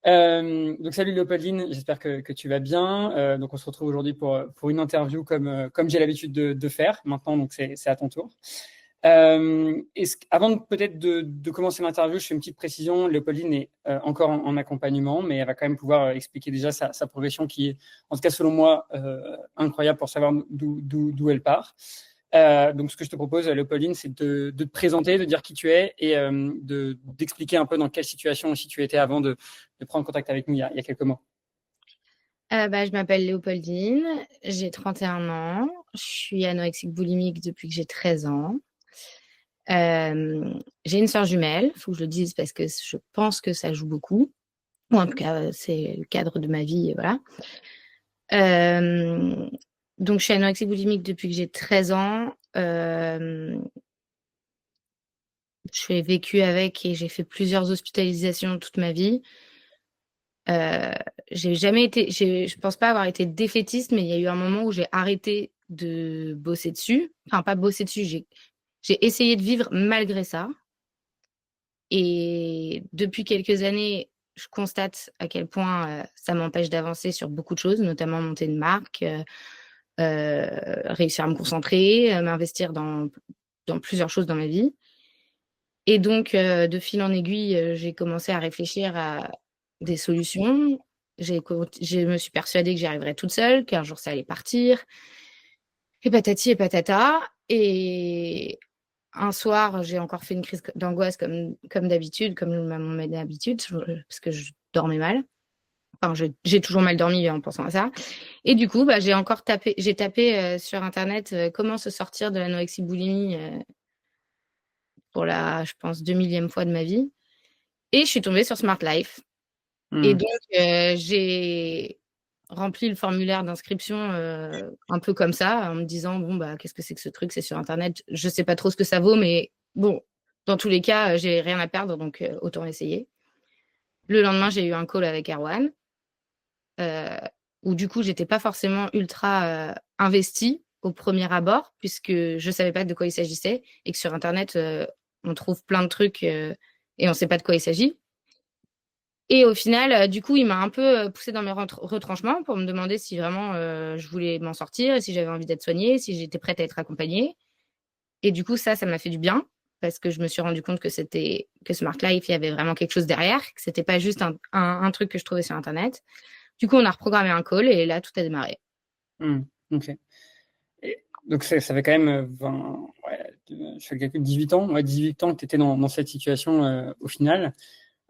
Donc salut Léopoldine, j'espère que tu vas bien. Donc on se retrouve aujourd'hui pour une interview comme j'ai l'habitude de faire maintenant, donc c'est à ton tour. Avant peut-être de commencer l'interview, je fais une petite précision. Léopoldine est encore en accompagnement, mais elle va quand même pouvoir expliquer déjà sa progression qui est, en tout cas selon moi, incroyable pour savoir d'où elle part. Donc, ce que je te propose, Léopoldine, c'est de te présenter, de dire qui tu es et d'expliquer un peu dans quelle situation aussi tu étais avant de prendre contact avec nous il y a quelques mois. Je m'appelle Léopoldine, j'ai 31 ans, je suis anorexique boulimique depuis que j'ai 13 ans. J'ai une sœur jumelle, il faut que je le dise parce que je pense que ça joue beaucoup. Ou en tout cas, c'est le cadre de ma vie, voilà. Donc, je suis anorexique boulimique depuis que j'ai 13 ans. J'ai vécu avec et j'ai fait plusieurs hospitalisations toute ma vie. J'ai jamais été, je pense pas avoir été défaitiste, mais il y a eu un moment où j'ai arrêté de bosser dessus. Enfin, pas bosser dessus, j'ai essayé de vivre malgré ça. Et depuis quelques années, je constate à quel point ça m'empêche d'avancer sur beaucoup de choses, notamment monter une marque, réussir à me concentrer, m'investir dans plusieurs choses dans ma vie. Et donc, de fil en aiguille, j'ai commencé à réfléchir à des solutions. Je me suis persuadée que j'y arriverais toute seule, qu'un jour ça allait partir. Et patati et patata. Et un soir, j'ai encore fait une crise d'angoisse comme d'habitude, comme mon d'habitude, parce que je dormais mal. Enfin, j'ai toujours mal dormi en pensant à ça. Et du coup, j'ai tapé sur Internet comment se sortir de l'anorexie boulimie pour la, je pense, 2000e fois de ma vie. Et je suis tombée sur Smart Life. Et donc, j'ai rempli le formulaire d'inscription un peu comme ça, en me disant, bon, qu'est-ce que c'est que ce truc? C'est sur Internet. Je ne sais pas trop ce que ça vaut, mais bon, dans tous les cas, j'ai rien à perdre, donc autant essayer. Le lendemain, j'ai eu un call avec Erwan, où du coup, j'étais pas forcément ultra investie au premier abord, puisque je ne savais pas de quoi il s'agissait, et que sur Internet, on trouve plein de trucs et on ne sait pas de quoi il s'agit. Et au final, du coup, il m'a un peu poussée dans mes retranchements pour me demander si vraiment je voulais m'en sortir et si j'avais envie d'être soignée, si j'étais prête à être accompagnée. Et du coup, ça m'a fait du bien parce que je me suis rendu compte que Smart Life, il y avait vraiment quelque chose derrière, que c'était pas juste un truc que je trouvais sur Internet. Du coup, on a reprogrammé un call et là, tout a démarré. Ok. Donc, ça fait quand même 20, ouais, je fais le calcul, 18 ans, ouais, 18 ans que tu étais dans cette situation au final.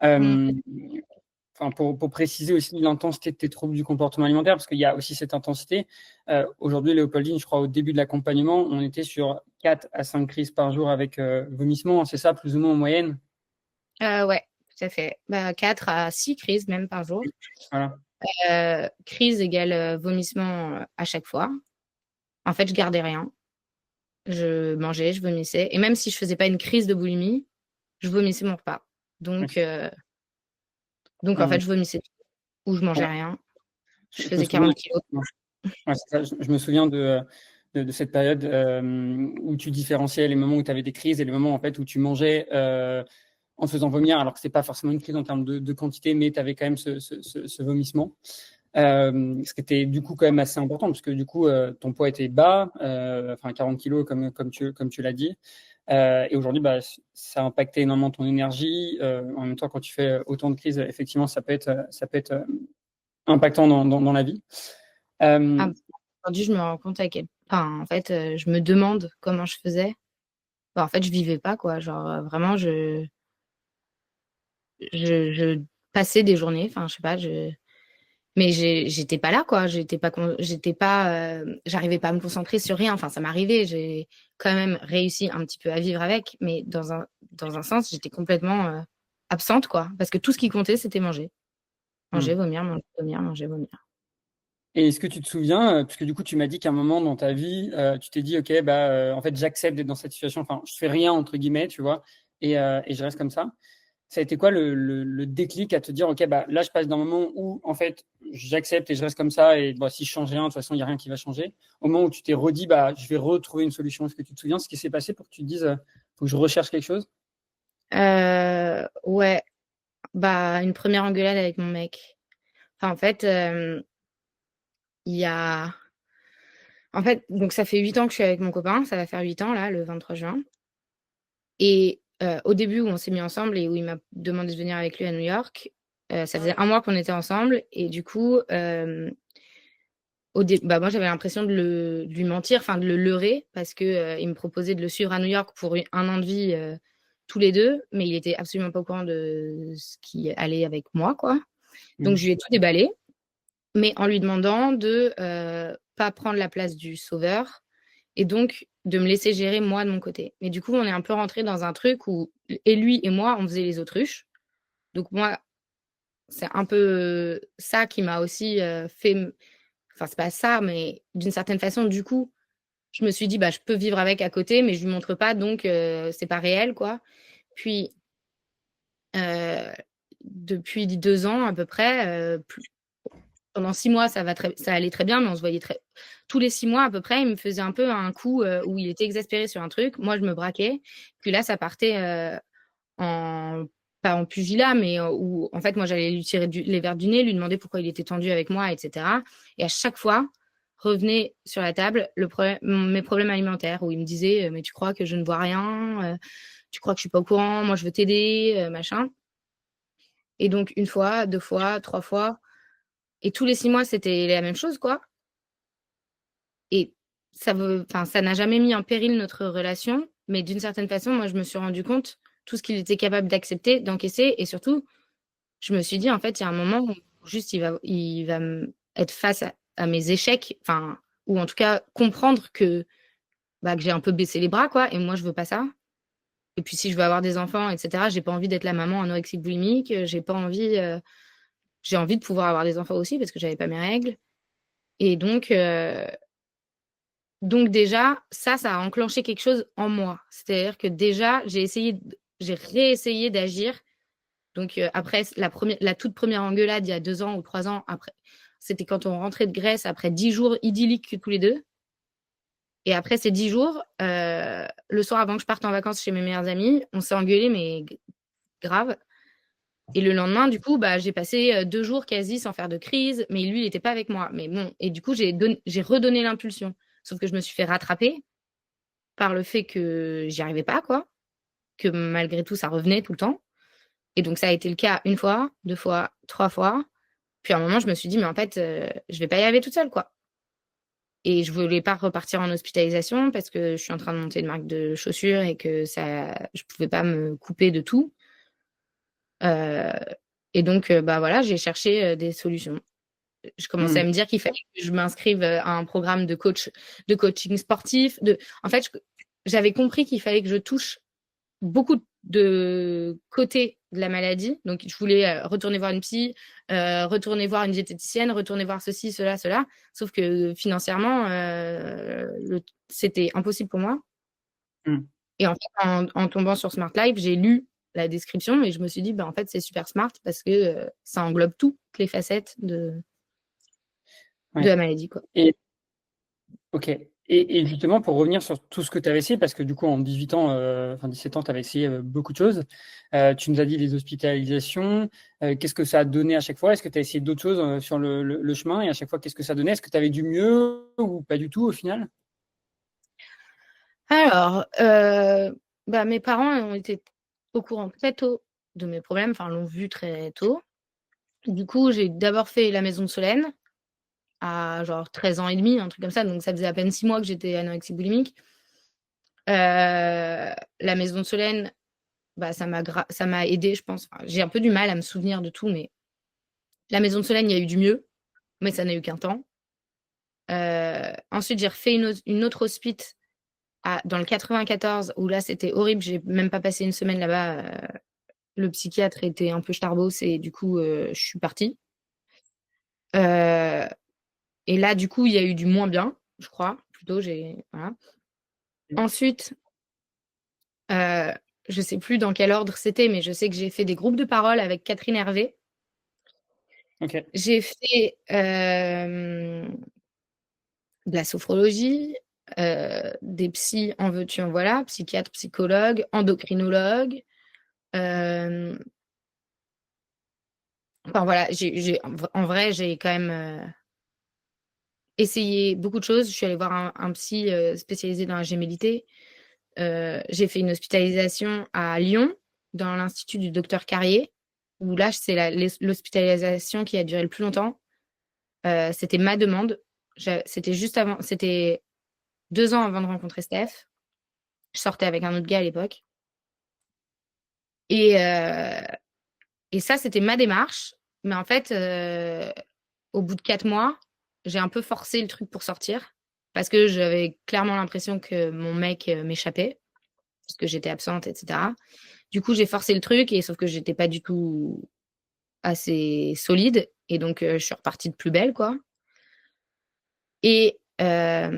Mm. Enfin, pour préciser aussi l'intensité de tes troubles du comportement alimentaire, parce qu'il y a aussi cette intensité. Aujourd'hui, Léopoldine, je crois, au début de l'accompagnement, on était sur 4 à 5 crises par jour avec vomissement, c'est ça, plus ou moins en moyenne? Ouais, tout à fait. 4 à 6 crises même par jour. Voilà. Crise égale vomissement à chaque fois. En fait, je gardais rien. Je mangeais, je vomissais. Et même si je faisais pas une crise de boulimie, je vomissais mon repas. Donc, Ok. en fait, je vomissais ou je mangeais Ouais. rien. Je Je me faisais souviens, 40 kilos. ouais, c'est ça, je me souviens de cette période où tu différenciais les moments où tu avais des crises et les moments en fait, où tu mangeais en te faisant vomir, alors que ce n'est pas forcément une crise en termes de quantité, mais tu avais quand même ce vomissement. Ce qui était du coup quand même assez important, parce que du coup, ton poids était bas, enfin 40 kilos comme tu l'as dit. Et aujourd'hui, ça a impacté énormément ton énergie. En même temps, quand tu fais autant de crises, effectivement, ça peut être impactant dans la vie. Euh, Aujourd'hui, je me rends compte en fait, je me demande comment je faisais. En fait, je vivais pas, quoi. Genre, vraiment, je passais des journées, enfin, je sais pas, mais j'étais pas là, quoi. J'étais pas, j'arrivais pas à me concentrer sur rien. Enfin, ça m'arrivait. J'ai quand même réussi un petit peu à vivre avec, mais dans un sens, j'étais complètement absente, quoi. Parce que tout ce qui comptait, c'était manger. Manger, hmm. vomir, manger, vomir, manger, vomir. Et est-ce que tu te souviens, parce que du coup, tu m'as dit qu'à un moment dans ta vie, tu t'es dit, OK, en fait, j'accepte d'être dans cette situation, enfin, je fais rien, entre guillemets, tu vois, et je reste comme ça. Ça a été quoi le déclic à te dire, OK, là, je passe d'un moment où, en fait, j'accepte et je reste comme ça, et si je change rien, de toute façon, il n'y a rien qui va changer, au moment où tu t'es redit, je vais retrouver une solution. Est-ce que tu te souviens ce qui s'est passé pour que tu te dises, faut que je recherche quelque chose? Ouais. Bah, une première engueulade avec mon mec. Enfin, en fait, il y a en fait, donc ça fait 8 ans que je suis avec mon copain, ça va faire 8 ans là, le 23 juin et au début où on s'est mis ensemble et où il m'a demandé de venir avec lui à New York, ça faisait 1 mois qu'on était ensemble et du coup, bah, moi, j'avais l'impression de lui mentir, enfin de le leurrer parce que, il me proposait de le suivre à New York pour 1 an de vie, tous les 2, mais il était absolument pas au courant de ce qui allait avec moi, quoi. Donc Mmh. je lui ai tout déballé, mais en lui demandant de, pas prendre la place du sauveur et donc de me laisser gérer moi de mon côté. Mais du coup, on est un peu rentrés dans un truc où et lui et moi, on faisait les autruches. Donc moi, c'est un peu ça qui m'a aussi, fait m enfin c'est pas ça, mais d'une certaine façon, du coup, je me suis dit: «Bah, je peux vivre avec à côté, mais je lui montre pas donc c'est pas réel, quoi». Puis, heu, depuis 2 ans à peu près, pendant 6 mois, ça allait très bien, mais on se voyait très tous les 6 mois à peu près, il me faisait un peu un coup, où il était exaspéré sur un truc. Moi, je me braquais. Puis là, ça partait, en pas en pugilat, mais, où en fait, moi, j'allais lui tirer les verres du nez, lui demander pourquoi il était tendu avec moi et cetera et à chaque fois, revenait sur la table mes problèmes alimentaires où il me disait: «Mais tu crois que je ne vois rien? Tu crois que je suis pas au courant? Moi, je veux t'aider, machin» et donc 1 fois, 2 fois, 3 fois et tous les 6 mois, c'était la même chose, quoi et ça n'a jamais mis en péril notre relation, mais d'une certaine façon, moi, je me suis rendu compte tout ce qu'il était capable d'accepter, d'encaisser et surtout, je me suis dit: «En fait, il y a un moment où juste il va être face à mes échecs», enfin, ou en tout cas comprendre que, bah, que j'ai un peu baissé les bras, quoi et moi, je veux pas ça et puis si je veux avoir des enfants et cetera, j'ai pas envie d'être la maman anorexique boulimique, j'ai pas envie, j'ai envie de pouvoir avoir des enfants aussi parce que j'avais pas mes règles et donc déjà, ça a enclenché quelque chose en moi. C'est-à-dire que déjà, j'ai réessayé d'agir. Donc, après la toute première engueulade il y a 2 ans ou 3 ans après, c'était quand on rentrait de Grèce après 10 jours idylliques tous les 2 et après ces 10 jours, le soir avant que je parte en vacances chez mes meilleures amies, on s'est engueulés mais grave et le lendemain du coup, bah, j'ai passé, 2 jours quasi sans faire de crise, mais lui il était pas avec moi. Mais bon et du coup j'ai redonné l'impulsion. Sauf que je me suis fait rattraper par le fait que j'y arrivais pas quoi, que malgré tout ça revenait tout le temps et donc ça a été le cas 1 fois, 2 fois, 3 fois. Puis à un moment je me suis dit: «Mais en fait, je vais pas y arriver toute seule quoi» et je voulais pas repartir en hospitalisation parce que je suis en train de monter une marque de chaussures et que ça je pouvais pas me couper de tout. Heu et donc bah, voilà, j'ai cherché, des solutions. Je commençais à Mmh. me dire qu'il fallait que je m'inscrive, à un programme de coaching sportif, en fait, j'avais compris qu'il fallait que je touche beaucoup de côtés de la maladie. Donc je voulais, retourner voir une psy, retourner voir une diététicienne, retourner voir ceci, cela, cela. Sauf que financièrement, c'était impossible pour moi Mmh. et en fait, en tombant sur Smart Life, j'ai lu la description et je me suis dit: «Bah, en fait, c'est super smart parce que, ça englobe toutes les facettes de Ouais la maladie, quoi». et OK et justement pour revenir sur tout ce que tu avais essayé parce que du coup en 18 ans, enfin 17 ans, tu avais essayé, beaucoup de choses. Tu nous as dit les hospitalisations, qu'est-ce que ça a donné à chaque fois? Est-ce que tu as essayé d'autres choses, sur le chemin et à chaque fois qu'est-ce que ça donnait? Est-ce que tu avais du mieux ou pas du tout au final? Alors, bah, mes parents ont été au courant très tôt de mes problèmes, enfin l'ont vu très tôt. Du coup, j'ai d'abord fait la maison de Solène à genre 13 ans et demi, un truc comme ça, donc ça faisait à peine 6 mois que j'étais anorexique boulimique. La maison de Solène, bah, ça m'a aidée, je pense. Enfin, j'ai un peu du mal à me souvenir de tout, mais la maison de Solène, il y a eu du mieux, mais ça n'a eu qu'un temps. Ensuite, j'ai refait une autre hospice dans le 94 où là, c'était horrible, j'ai même pas passé une semaine là-bas, le psychiatre était un peu starbos et du coup, je suis partie. Heu et là, du coup, il y a eu du moins bien, je crois, plutôt, voilà. Mmh. Ensuite, heu, je sais plus dans quel ordre c'était, mais je sais que j'ai fait des groupes de parole avec Catherine Hervé. OK. J'ai fait, de la sophrologie, des psys en veux-tu en voilà, psychiatre, psychologue, endocrinologue, hem Enfin voilà, en vrai, j'ai quand même essayé beaucoup de choses. Je suis allée voir un psy spécialisé dans la gémellité. J'ai fait une hospitalisation à Lyon, dans l'institut du docteur Carrier, où là, c'est l'hospitalisation qui a duré le plus longtemps. C'était ma demande. C'était juste avant, c'était 2 ans avant de rencontrer Steph. Je sortais avec un autre gars à l'époque. Et, euh, et ça, c'était ma démarche. Mais en fait, au bout de 4 mois, j'ai un peu forcé le truc pour sortir. Parce que j'avais clairement l'impression que mon mec m'échappait. Parce que j'étais absente, etc. Du coup, j'ai forcé le truc, et sauf que j'étais pas du tout assez solide. Et donc, je suis repartie de plus belle, quoi. Et attends,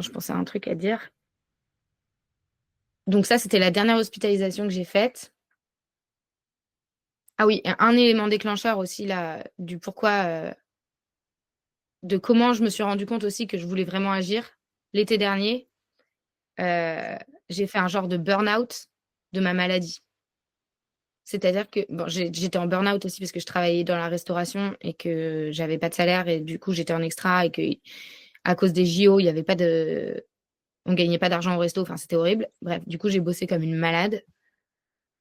je pensais à un truc à dire. Donc ça, c'était la dernière hospitalisation que j'ai faite. Ah oui, un élément déclencheur aussi, là, du pourquoi, de comment je me suis rendu compte aussi que je voulais vraiment agir. L'été dernier, j'ai fait un genre de burn-out de ma maladie. C'est-à-dire que bon, j'étais en burn-out aussi parce que je travaillais dans la restauration et que j'avais pas de salaire, et du coup j'étais en extra, et que à cause des JO, il y avait pas de, on gagnait pas d'argent au resto. Enfin, c'était horrible. Bref, du coup j'ai bossé comme une malade.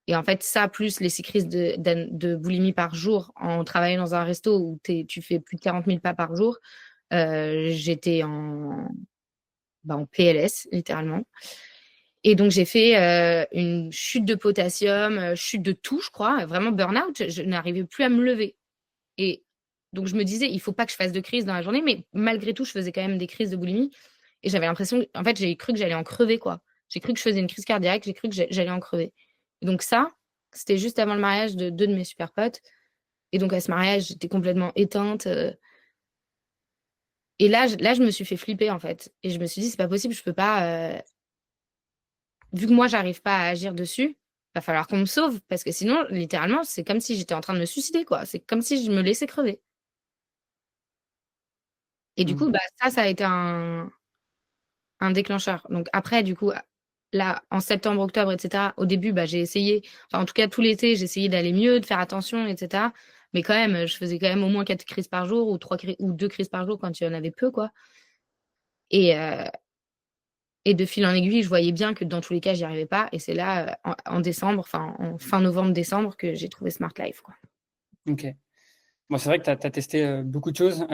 Et en fait, ça, plus les 6 crises de boulimie par jour en travaillant dans un resto où tu fais plus de 40 000 pas par jour, j'étais en PLS, littéralement. Et donc, j'ai fait une chute de potassium, chute de tout, je crois, vraiment burn-out. Je n'arrivais plus à me lever. Et donc, je me disais, il faut pas que je fasse de crise dans la journée, mais malgré tout, je faisais quand même des crises de boulimie. Et j'avais l'impression, en fait, j'ai cru que j'allais en crever, quoi. J'ai cru que je faisais une crise cardiaque, j'ai cru que j'allais en crever. Et donc, ça, c'était juste avant le mariage de 2 de mes super potes. Et donc, à ce mariage, j'étais complètement éteinte. Et là, je me suis fait flipper, en fait. Et je me suis dit, c'est pas possible, je peux pas. Vu que moi, j'arrive pas à agir dessus, va falloir qu'on me sauve. Parce que sinon, littéralement, c'est comme si j'étais en train de me suicider, quoi. C'est comme si je me laissais crever. Et du Mm. coup, bah, ça a été un déclencheur. Donc après, du coup, là, en septembre, octobre, etc., au début, bah, j'ai essayé, enfin, en tout cas, tout l'été, j'ai essayé d'aller mieux, de faire attention, etc. Mais quand même, je faisais quand même au moins 4 crises par jour, ou 2 crises par jour quand il y en avait peu, quoi. Et, euh, et de fil en aiguille, je voyais bien que dans tous les cas, j'y arrivais pas. Et c'est là, en décembre, enfin, en fin novembre-décembre, que j'ai trouvé Smart Life, quoi. Ok. Bon, c'est vrai que tu as testé beaucoup de choses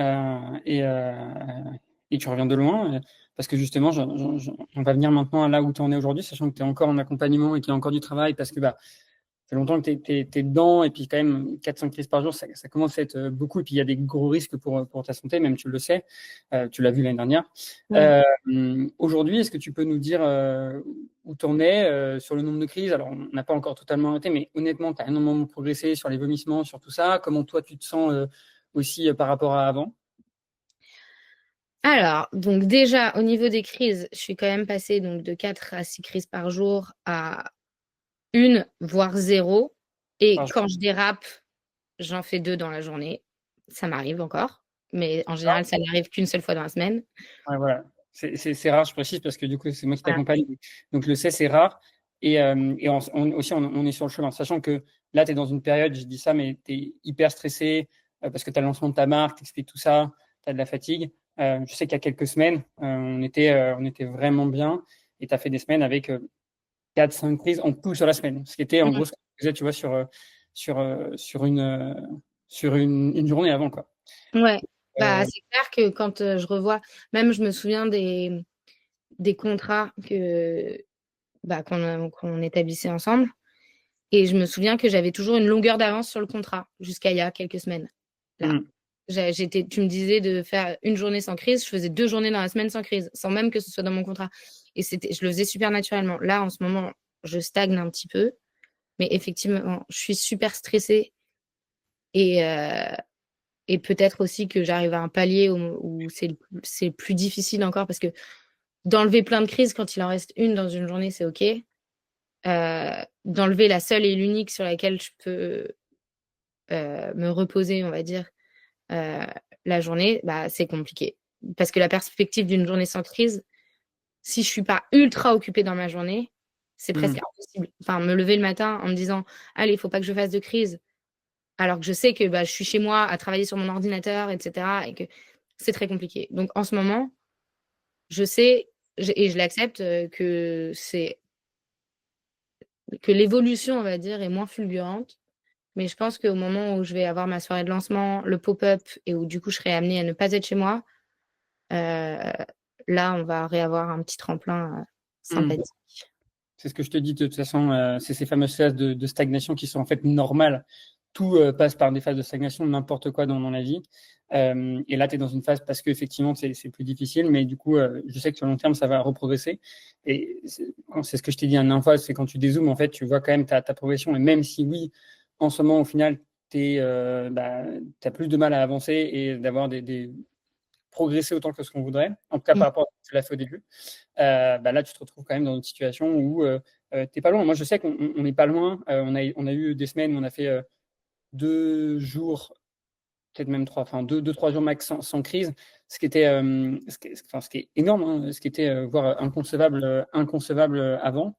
et tu reviens de loin. Parce que justement, on va venir maintenant à là où tu en es aujourd'hui, sachant que tu es encore en accompagnement et qu'il y a encore du travail, parce que bah, ça fait longtemps que tu es, dedans, et puis quand même 4-5 crises par jour, ça commence à être beaucoup, et puis il y a des gros risques pour ta santé, même tu le sais. Tu l'as vu l'année dernière. Ouais. Aujourd'hui, est-ce que tu peux nous dire où tu en es sur le nombre de crises? Alors, on n'a pas encore totalement arrêté, mais honnêtement, tu as énormément progressé sur les vomissements, sur tout ça. Comment toi, tu te sens aussi par rapport à avant? Alors, donc déjà, au niveau des crises, je suis quand même passée donc, de 4 à 6 crises par jour à 1, voire 0. Et Par quand jour. je dérape, j'en fais 2 dans la journée. Ça m'arrive encore. Mais en général, ça n'arrive qu'une seule fois dans la semaine. Ouais, voilà. C'est rare, je précise, parce que du coup, c'est moi qui Voilà. t'accompagne. Donc, je le sais, c'est rare. Et aussi, on est sur le chemin. Sachant que là, tu es dans une période, je dis ça, mais tu es hyper stressé parce que tu as le lancement de ta marque, tu expliques tout ça, tu as de la fatigue. Je sais qu'il y a quelques semaines, on était vraiment bien, et tu as fait des semaines avec 4-5 prises en tout sur la semaine. Ce qui était en gros ce que tu faisais, tu vois, sur une journée avant, quoi. Ouais. Bah, Euh, c'est clair que quand je revois, même je me souviens des contrats qu'on établissait ensemble. Et je me souviens que j'avais toujours une longueur d'avance sur le contrat jusqu'à il y a quelques semaines. Là, hmm, tu me disais de faire une journée sans crise, je faisais 2 journées dans la semaine sans crise, sans même que ce soit dans mon contrat. Et je le faisais super naturellement. Là, en ce moment, je stagne un petit peu, mais effectivement, je suis super stressée, et, euh, et peut-être aussi que j'arrive à un palier où c'est plus difficile encore, parce que d'enlever plein de crises quand il en reste une dans une journée, c'est OK. D'enlever la seule et l'unique sur laquelle je peux me reposer, on va dire, euh, la journée, bah, c'est compliqué. Parce que la perspective d'une journée sans crise, si je suis pas ultra occupée dans ma journée, c'est presque hmm. impossible. Enfin, me lever le matin en me disant, allez, il faut pas que je fasse de crise. alors que je sais que je suis chez moi à travailler sur mon ordinateur, etc. et que c'est très compliqué. Donc en ce moment, je sais et je l'accepte que l'évolution, on va dire, est moins fulgurante. Mais je pense qu'au moment où je vais avoir ma soirée de lancement, le pop-up, et où du coup je serai amenée à ne pas être chez moi, là, on va réavoir un petit tremplin sympathique. C'est ce que je te dis de toute façon, c'est ces fameuses phases de stagnation qui sont en fait normales. Tout passe par des phases de stagnation, n'importe quoi dans la vie. Et là, tu es dans une phase parce qu'effectivement, c'est plus difficile, mais du coup, je sais que sur le long terme, ça va reprogresser. Et c'est ce que je t'ai dit la dernière fois, c'est quand tu dézoomes, en fait, tu vois quand même ta progression. Et même si, oui, en ce moment, au final, tu as plus de mal à avancer et d'avoir progresser autant que ce qu'on voudrait, en tout cas par rapport à ce que tu l'as fait au début, là, tu te retrouves quand même dans une situation où tu n'es pas loin. Moi, je sais qu'on n'est pas loin. On a eu des semaines où on a fait 2 jours, peut-être même 3, enfin 3 jours max sans crise, ce qui était, ce qui est énorme, hein, ce qui était voire inconcevable avant.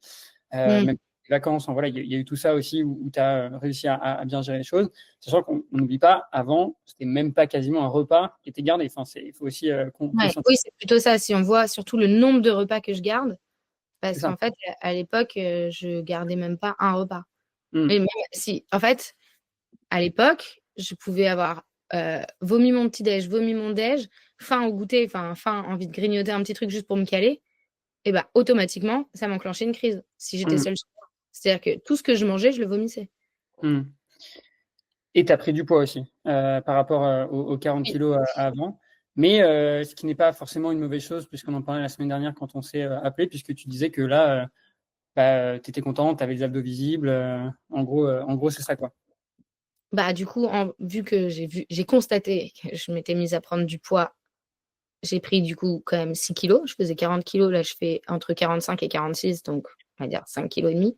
Même les vacances, voilà, il y a eu tout ça aussi où tu as réussi à bien gérer les choses. Sachant qu'on n'oublie pas, avant, c'était même pas quasiment un repas qui était gardé. Enfin, il faut aussi Oui, c'est plutôt ça. Si on voit surtout le nombre de repas que je garde, parce qu'en fait, à l'époque, je gardais même pas un repas. Et même si, en fait, à l'époque, je pouvais avoir vomi mon petit-déj, vomi mon déj, faim au goûter, faim, envie de grignoter un petit truc juste pour me caler, et automatiquement, ça m'enclenchait une crise si j'étais seule chez moi. C'est-à-dire que tout ce que je mangeais, je le vomissais. Et tu as pris du poids aussi par rapport aux 40 kilos avant. Mais ce qui n'est pas forcément une mauvaise chose, puisqu'on en parlait la semaine dernière quand on s'est appelé, puisque tu disais que là, tu étais content, tu avais les abdos visibles. En gros, c'est ça, quoi. Du coup, vu que j'ai constaté que je m'étais mise à prendre du poids, j'ai pris du coup quand même 6 kilos. Je faisais 40 kilos, là je fais entre 45 et 46, donc on va dire 5 kilos et demi.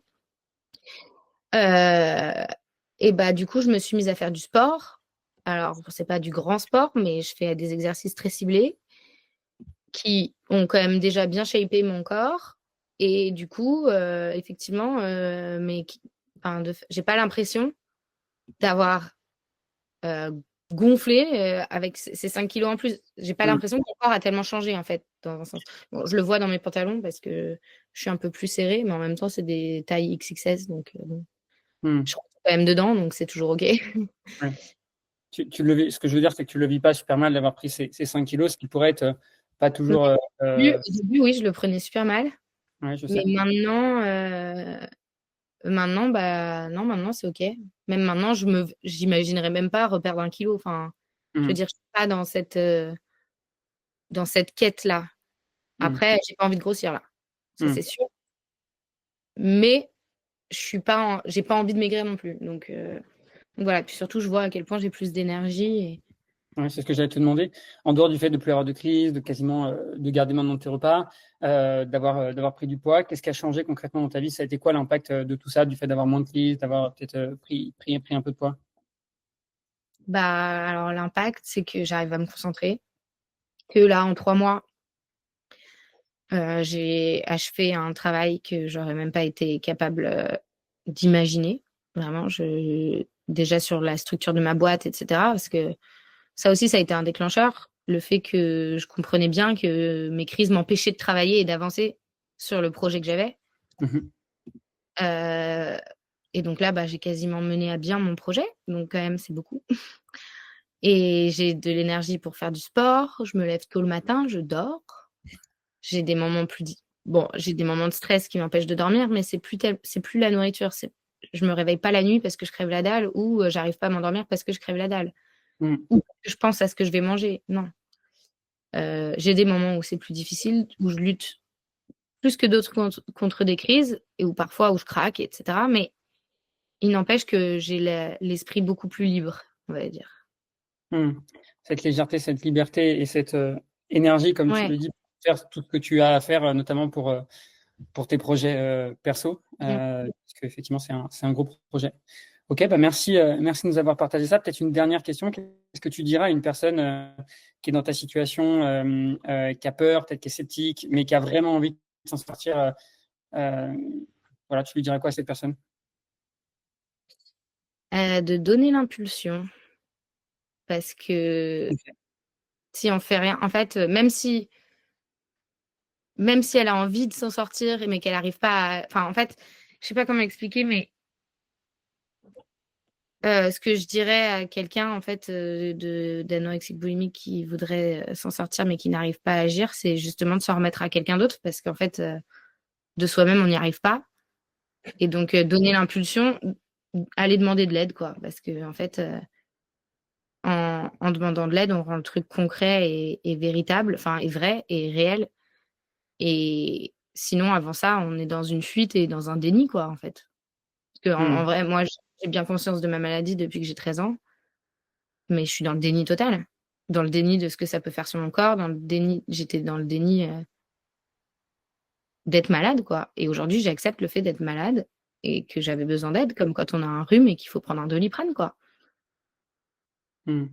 Et du coup, je me suis mise à faire du sport. Alors, c'est pas du grand sport, mais je fais des exercices très ciblés qui ont quand même déjà bien shapé mon corps. Et du coup, effectivement, j'ai pas l'impression d'avoir gonflé avec ces 5 kilos en plus. J'ai pas l'impression que mon corps a tellement changé, en fait, dans un sens. Bon, je le vois dans mes pantalons parce que je suis un peu plus serrée, mais en même temps, c'est des tailles XXS, donc je rentre quand même dedans, donc c'est toujours OK. Ouais. Ce que je veux dire, c'est que tu le vis pas super mal d'avoir pris ces 5 kilos, ce qui pourrait être pas toujours. Au début, oui, je le prenais super mal. Ouais, je Mais sais. non, maintenant, c'est OK. Même maintenant, j'imaginerais même pas reperdre 1 kilo. Enfin, je veux dire, je suis pas dans cette quête-là. Après, j'ai pas envie de grossir, là. Ça, c'est sûr. Mais j'ai pas envie de maigrir non plus. Donc voilà. Puis surtout, je vois à quel point j'ai plus d'énergie. Ouais, c'est ce que j'allais te demander. En dehors du fait de plus avoir de crise, de quasiment de garder maintenant tes repas, d'avoir pris du poids, qu'est-ce qui a changé concrètement dans ta vie? Ça a été quoi l'impact de tout ça, du fait d'avoir moins de crise, d'avoir peut-être pris un peu de poids? Alors, l'impact, c'est que j'arrive à me concentrer. Que là, en 3 mois, j'ai achevé un travail que j'aurais même pas été capable d'imaginer. Vraiment, déjà sur la structure de ma boîte, etc. Parce que ça aussi, ça a été un déclencheur. Le fait que je comprenais bien que mes crises m'empêchaient de travailler et d'avancer sur le projet que j'avais. Et donc là, j'ai quasiment mené à bien mon projet. Donc quand même, c'est beaucoup. Et j'ai de l'énergie pour faire du sport. Je me lève tôt le matin, je dors. J'ai des moments j'ai des moments de stress qui m'empêchent de dormir, mais c'est plus la nourriture. Je me réveille pas la nuit parce que je crève la dalle ou j'arrive pas à m'endormir parce que je crève la dalle ou que je pense à ce que je vais manger. Non. J'ai des moments où c'est plus difficile, où je lutte plus que d'autres contre des crises et où parfois où je craque, etc. Mais il n'empêche que j'ai l'esprit beaucoup plus libre, on va dire. Cette légèreté, cette liberté et cette énergie, comme tu Ouais. le dis, pour faire tout ce que tu as à faire, notamment pour tes projets perso, parce qu'effectivement, c'est un gros projet. Ok, merci de nous avoir partagé ça. Peut-être une dernière question. Qu'est-ce que tu diras à une personne qui est dans ta situation, qui a peur, peut-être qui est sceptique, mais qui a vraiment envie de s'en sortir voilà, tu lui dirais quoi à cette personne? De donner l'impulsion. Parce que OK. si on fait rien en fait, même si elle a envie de s'en sortir, mais qu'elle arrive pas à enfin, en fait, je sais pas comment expliquer, mais ce que je dirais à quelqu'un, en fait, de d'anorexique boulimique qui voudrait, s'en sortir, mais qui n'arrive pas à agir, c'est justement de s'en remettre à quelqu'un d'autre parce qu'en fait, de soi-même, on n'y arrive pas et donc donner l'impulsion, aller demander de l'aide, quoi. Parce qu'en fait, en demandant de l'aide, on rend le truc concret et véritable, enfin et vrai et réel et sinon avant ça, on est dans une fuite et dans un déni, quoi, en fait. Parce qu'en en Mmh. vrai, moi, j'ai bien conscience de ma maladie depuis que j'ai 13 ans, mais je suis dans le déni total. Dans le déni de ce que ça peut faire sur mon corps, dans le déni j'étais dans le déni, d'être malade, quoi et aujourd'hui, j'accepte le fait d'être malade et que j'avais besoin d'aide, comme quand on a un rhume et qu'il faut prendre un Doliprane, quoi. Mmh.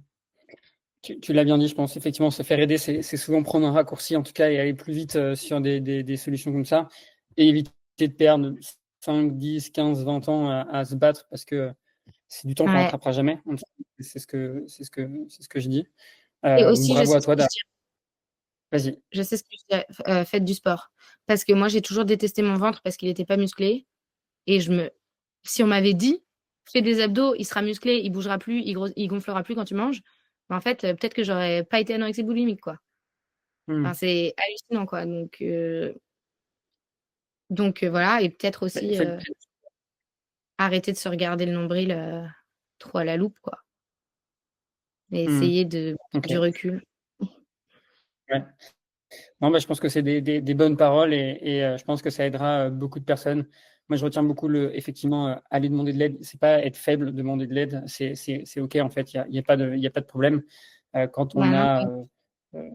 Tu l'as bien dit, je pense. Effectivement, se faire aider, c'est souvent prendre un raccourci, en tout cas, et aller plus vite sur des solutions comme ça, et éviter de perdre 5, 10, 15, 20 ans à se battre, parce que c'est du temps qu'on Ouais rattrapera jamais. C'est ce que je dis. et Donc aussi, je bravo sais à ce toi. que je dirais Vas-y. je sais ce que je dirais, faites du sport. Parce que moi, j'ai toujours détesté mon ventre parce qu'il était pas musclé et si on m'avait dit: «Fais des abdos, il sera musclé, il bougera plus, il gonflera plus quand tu manges», bah, en fait, peut-être que j'aurais pas été anorexique boulimique, quoi. Enfin, Mmh. c'est hallucinant, quoi, voilà et peut-être Ouais, aussi, arrêter de se regarder le nombril, trop à la loupe, quoi et mmh. essayer de prendre du OK. recul. Ouais. Non, bah, je pense que c'est des bonnes paroles, et je pense que ça aidera beaucoup de personnes. Moi, je retiens beaucoup effectivement, aller demander de l'aide. C'est pas être faible, demander de l'aide. C'est OK, en fait. Il y a pas de problème. Quand on Bah, non, a, euh,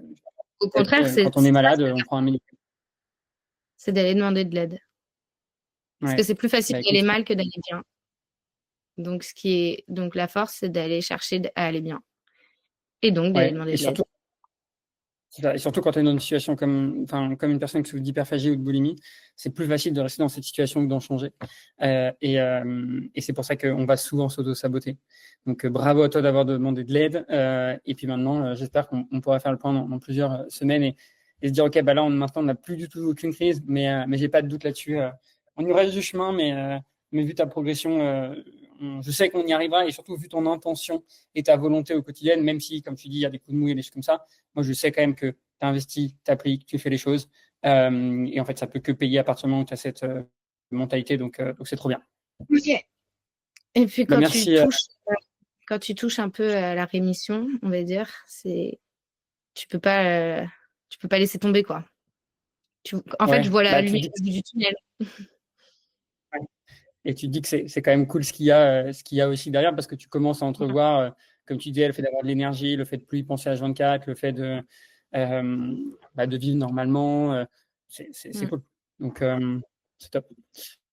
au contraire, quand on est malade, on prend un médicament. c'est d'aller demander de l'aide. Parce que Ouais. c'est plus facile Bah, d'aller écoute, mal que d'aller bien. Donc la force, c'est d'aller chercher à aller bien et donc d'aller ouais. demander Et de l'aide. surtout, c'est ça. Et surtout quand tu es dans une situation comme une personne qui souffre d'hyperphagie ou de boulimie, c'est plus facile de rester dans cette situation que d'en changer. Et c'est pour ça qu'on va souvent s'auto-saboter. Donc, bravo à toi d'avoir demandé de l'aide. Et puis maintenant, j'espère qu'on pourra faire le point dans plusieurs semaines, et se dire, OK, bah là, maintenant, on n'a plus du tout aucune crise, mais j'ai pas de doute là-dessus. On y reste du chemin, mais vu ta progression, je sais qu'on y arrivera, et surtout vu ton intention et ta volonté au quotidien, même si, comme tu dis, il y a des coups de mou et des choses comme ça. Moi, je sais quand même que tu investis, tu appliques, tu fais les choses. Et en fait, ça peut que payer à partir du moment où tu as cette mentalité. Donc c'est trop bien. OK. Et puis Bah, merci. quand tu touches un peu à la rémission, on va dire, tu peux pas, tu peux pas laisser tomber, quoi. En fait, je Ouais, vois la bah, tu lumière dis au bout du tunnel. ouais. Et tu dis que c'est quand même cool ce qu'il y a aussi derrière, parce que tu commences à Mmh. entrevoir, comme tu disais, le fait d'avoir de l'énergie, le fait de plus y penser à 24, le fait de vivre normalement. C'est Mmh. cool. Donc, c'est top.